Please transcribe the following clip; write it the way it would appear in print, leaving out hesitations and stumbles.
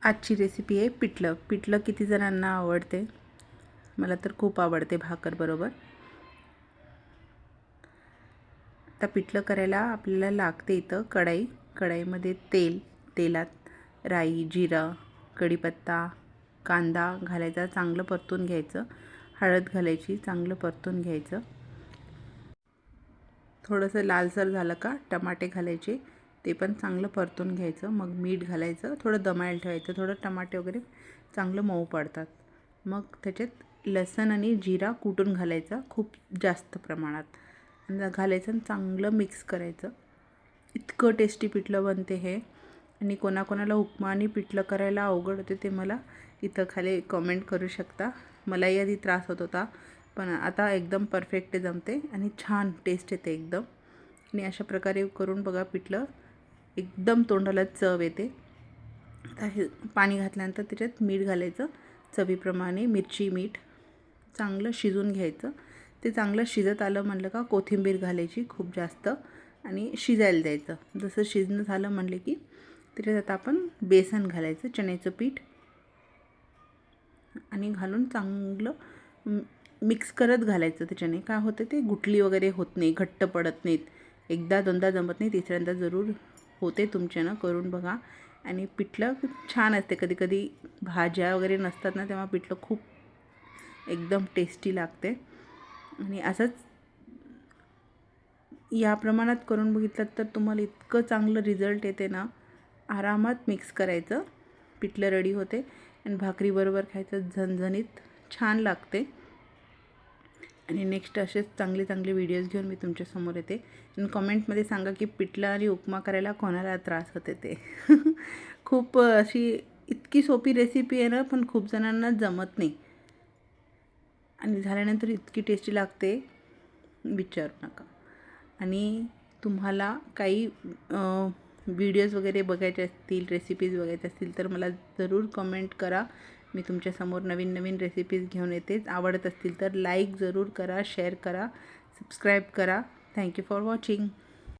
आजची रेसिपी आहे पिठलं. पिठलं किती जणांना आवडते? मला तर खूप आवडते भाकरबरोबर. आता पिठलं करायला आपल्याला लागते इथं कढाई. कढाईमध्ये तेलात राई, जिरं, कढीपत्ता, कांदा घालायचा, चांगलं परतून घ्यायचं. हळद घालायची, चांगलं परतून घ्यायचं. थोडंसं लालसर झालं का टमाटे घालायचे, ते पण चांगलं परतून घ्यायचं. मग मीठ घालायचं, थोडं दमायला ठेवायचं. थोडं टमाटे वगैरे चांगलं मऊ पडतात. मग त्याच्यात लसूण आणि जिरा कुटून घालायचा खूप जास्त प्रमाणात, आणि घालायचं आणि चांगलं मिक्स करायचं. इतकं टेस्टी पिठलं बनते हे. आणि कोणाकोणाला उपमा आणि पिठलं करायला अवघड होते ते मला इथं खाली कमेंट करू शकता. मलाही आधी त्रास होत होता, पण आता एकदम परफेक्ट जमते आणि छान टेस्ट येते एकदम. आणि अशा प्रकारे करून बघा पिठलं, एकदम तोंडाला चव येते. आता हे पाणी घातल्यानंतर त्याच्यात मीठ घालायचं चवीप्रमाणे, मिरची, मीठ चांगलं शिजून घ्यायचं. ते चांगलं शिजत आलं म्हणलं का कोथिंबीर घालायची खूप जास्त आणि शिजायला द्यायचं. जसं शिजणं झालं म्हणले की त्याच्यात आता आपण बेसन घालायचं, चण्याचं पीठ, आणि घालून चांगलं मिक्स करत घालायचं. त्याच्याने काय होतं, ते गुठली वगैरे होत नाही, घट्ट पडत नाहीत. एकदा दोनदा जमत नाही, तिसऱ्यांदा जरूर होते तुमच्यानं. करून बघा. आणि पिठलं छान असते. कधी कधी भाज्या वगैरे नसतात ना, तेव्हा पिठलं खूप एकदम टेस्टी लागते. आणि असंच या प्रमाणात करून बघितलं तर तुम्हाला इतकं चांगलं रिझल्ट येते ना. आरामात मिक्स करायचं, पिठलं रेडी होते आणि भाकरीबरोबर खायचं, झणझणीत छान लागते. आणि नेक्स्ट असेच चांगले चांगले व्हिडिओज घेऊन मी तुमच्यासमोर येते. आणि कमेंटमध्ये सांगा की पिठलं आणि उपमा करायला कोणाला त्रास होते ते. खूप अशी इतकी सोपी रेसिपी आहे ना, पण खूप जणांना जमत नाही. आणि झाल्यानंतर इतकी टेस्टी लागते, विचारू नका. आणि तुम्हाला काही व्हिडिओज वगैरे बघायचे असतील, रेसिपीज बघायचे असतील तर मला जरूर कमेंट करा. मी तुमच्यासमोर नवीन नवीन रेसिपीज घेऊन येतेच. आवडत असतील तर लाईक जरूर करा, शेअर करा, सबस्क्राईब करा. Thank you for watching.